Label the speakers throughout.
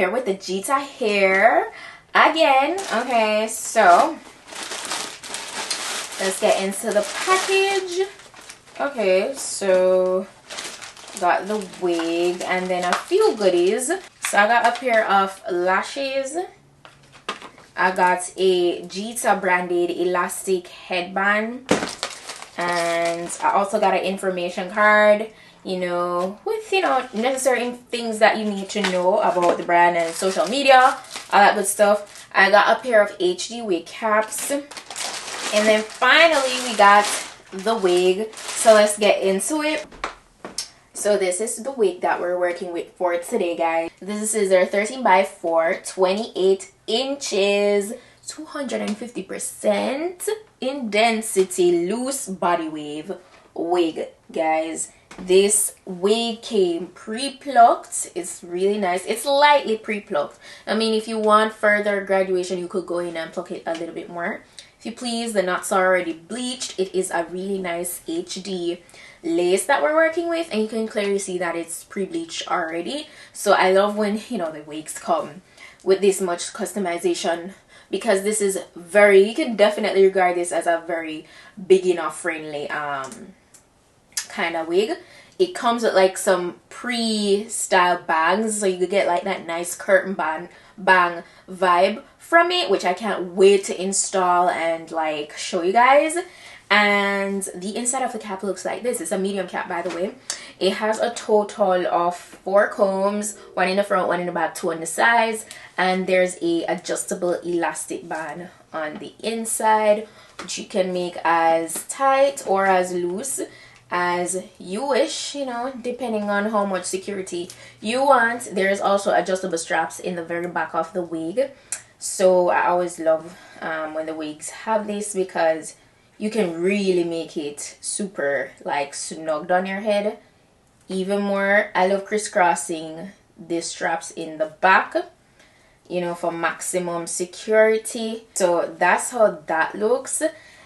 Speaker 1: here with the Geeta Hair again. Okay, so let's get into the package. Okay, so got the wig and then a few goodies. So I got a pair of lashes. I got a Geeta branded elastic headband, and I also got an information card, you know, with, you know, necessary things that you need to know about the brand and social media, all that good stuff. I got a pair of HD wig caps, and then finally we got the wig. So let's get into it. So this is the wig that we're working with for today, guys. This is their 13 by 4, 28 inches, 250% in density, loose body wave wig, guys. This wig came pre-plucked. It's really nice. It's lightly pre-plucked. I mean, if you want further graduation, you could go in and pluck it a little bit more. If you please, the knots are already bleached. It is a really nice HD lace that we're working with, and you can clearly see that it's pre-bleached already. So I love when, you know, the wigs come with this much customization, because this is very, you can definitely regard this as a very beginner friendly kind of wig. It comes with like some pre-style bangs, so you could get like that nice curtain bang vibe from it, which I can't wait to install and like show you guys. And the inside of the cap looks like this. It's a medium cap, by the way. It has a total of 4 combs, 1 in the front, 1 in the back, 2 on the sides, and there's a adjustable elastic band on the inside, which you can make as tight or as loose as you wish, you know, depending on how much security you want. There's also adjustable straps in the very back of the wig. So I always love when the wigs have this, because you can really make it super like snugged on your head even more. I love crisscrossing these straps in the back, you know, for maximum security. So that's how that looks.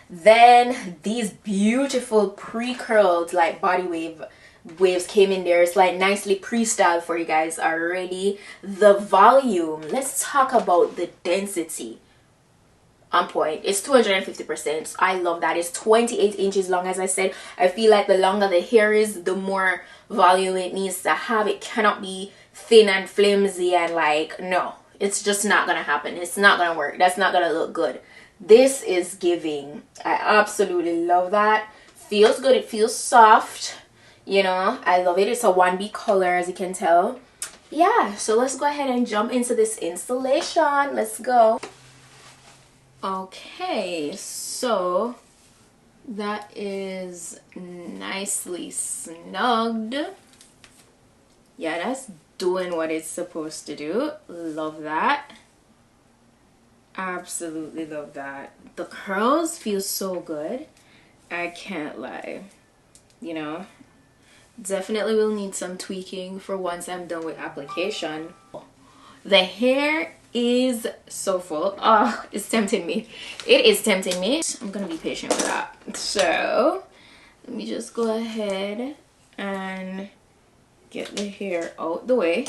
Speaker 1: Then these beautiful pre-curled like body waves came in there. It's like nicely pre-styled for you guys already. The volume, let's talk about the density. On point. It's 250%. I love that. It's 28 inches long. As I said, I feel like the longer the hair is, the more volume it needs to have. It cannot be thin and flimsy and like, no, it's just not gonna happen. It's not gonna work. That's not gonna look good. This is giving. I absolutely love that. Feels good. It feels soft, you know. I love it. It's a 1B color, as you can tell. Yeah, so let's go ahead and jump into this installation. Let's go. Okay, so that is nicely snugged. Yeah, that's doing what it's supposed to do. Love that. Absolutely love that. The curls feel so good. I can't lie. You know, definitely will need some tweaking for once I'm done with application. The hair is so full. Oh, it's tempting me. It is tempting me. I'm gonna be patient with that. So let me just go ahead and get the hair out the way.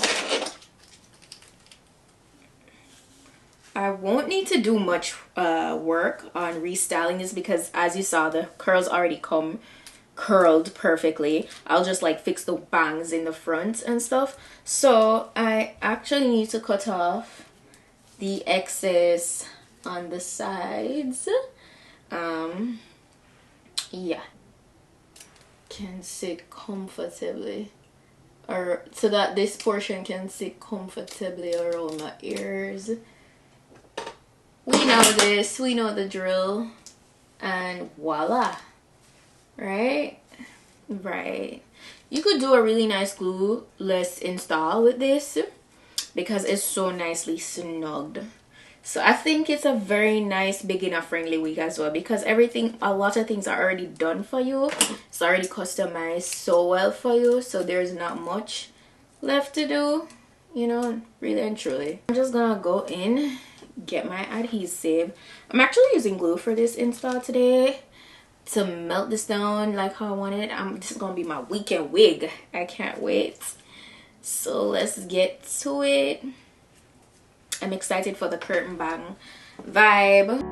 Speaker 1: I won't need to do much work on restyling this, because as you saw, the curls already come curled perfectly. I'll just like fix the bangs in the front and stuff. So I actually need to cut off the excess on the sides. Yeah, can sit comfortably, or so that this portion can sit comfortably around my ears. We know this, we know the drill, and voila. Right? You could do a really nice glueless install with this, because it's so nicely snugged. So I think it's a very nice beginner friendly wig as well, because a lot of things are already done for you. It's already customized so well for you, so there's not much left to do, you know, really and truly. I'm just gonna go in, get my adhesive. I'm actually using glue for this install today to melt this down like how I want it. This is gonna be my weekend wig. I can't wait. So let's get to it. I'm excited for the curtain bang vibe.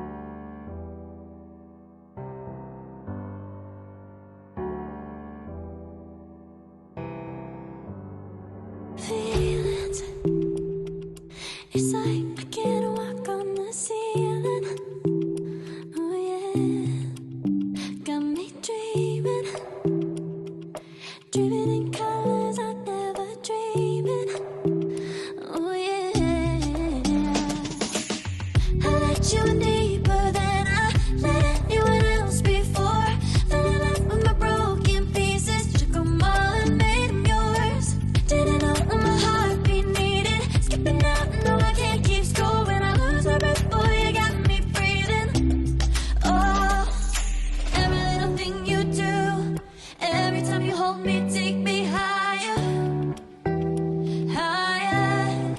Speaker 2: It's like I can't walk on the ceiling. Oh yeah, got me dreaming, dreaming in colors I never dreamed. Oh yeah, I let you in deeper than I let anyone else before. Fell in love with my broken pieces, took them all and made them yours. Didn't know what my heartbeat needed, skipping out. No, I can't keep score when I lose my breath. Boy, you got me breathing. Oh, every little thing you do, every time you hold me, take me higher, higher.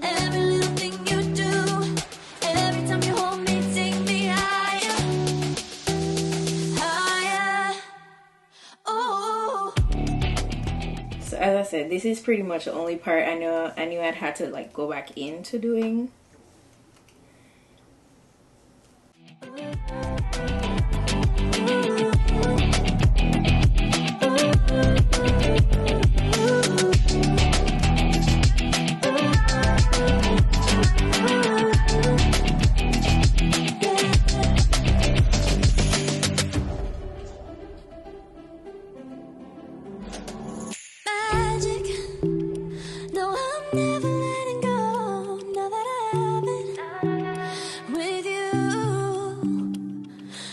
Speaker 2: Every little thing you do, every time you hold me, take me higher, higher. Oh.
Speaker 1: So as I said, this is pretty much the only part I knew I'd had to like go back into doing.
Speaker 2: Magic. No, I'm never letting go. Now that I have it with you.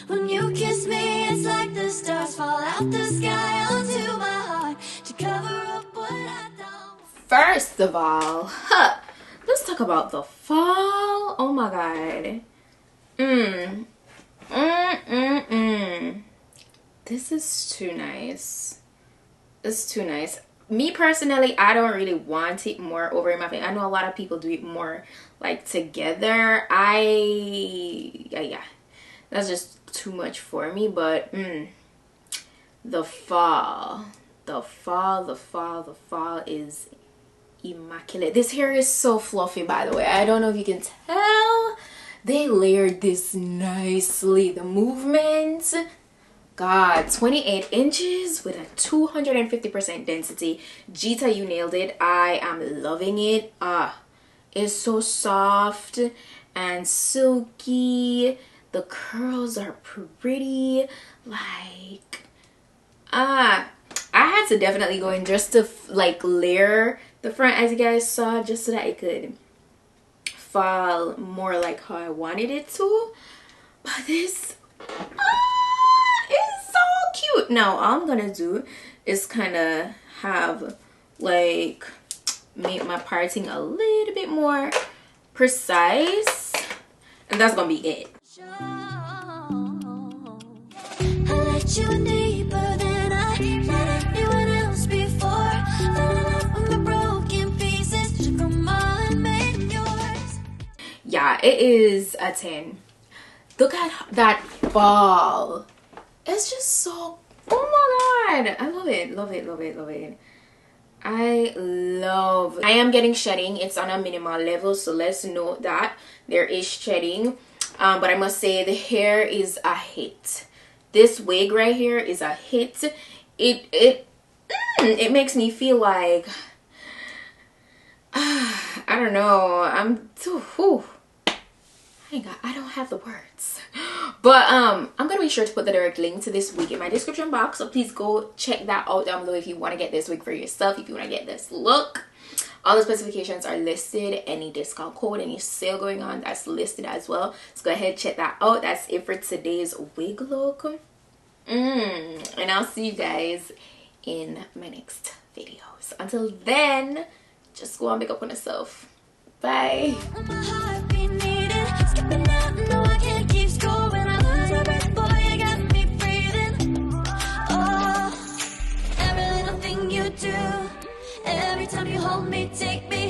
Speaker 2: When you kiss me, it's like the stars fall out the sky onto my heart to cover up what I don't.
Speaker 1: First of all, let's talk about the fall. Oh my god. This is too nice. It's too nice. Me personally, I don't really want it more over my face. I know a lot of people do it more like together. Yeah, that's just too much for me. But the fall is immaculate. This hair is so fluffy, by the way. I don't know if you can tell. They layered this nicely. The movement, god, 28 inches with a 250% density. Geeta, you nailed it. I am loving it. It's so soft and silky. The curls are pretty. Like, I had to definitely go in just to like layer the front, as you guys saw, just so that it could fall more like how I wanted it to. But this is so cute. Now all I'm gonna do is kind of have like make my parting a little bit more precise, and that's gonna be it.
Speaker 2: I let you in deeper than I let anyone else before. Fell in love with my broken pieces, took them all and made them yours.
Speaker 1: Yeah, it is a 10. Look at that ball. It's just so, oh my god, I love it. I am getting shedding. It's on a minimal level, so let's note that there is shedding. But I must say the hair is a hit. This wig right here is a hit. It makes me feel like I don't know. I'm too. I don't have the words. But I'm gonna be sure to put the direct link to this wig in my description box, so please go check that out down below if you want to get this wig for yourself, if you want to get this look. All the specifications are listed, any discount code, any sale going on, that's listed as well, so go ahead, check that out. That's it for today's wig look, and I'll see you guys in my next videos. Until then, just go and pick up on yourself. Bye.
Speaker 2: My heart be needed, skipping out, no, I can't keep score when I lose my breath. Boy, you got me breathing. Oh, every little thing you do, every time you hold me, take me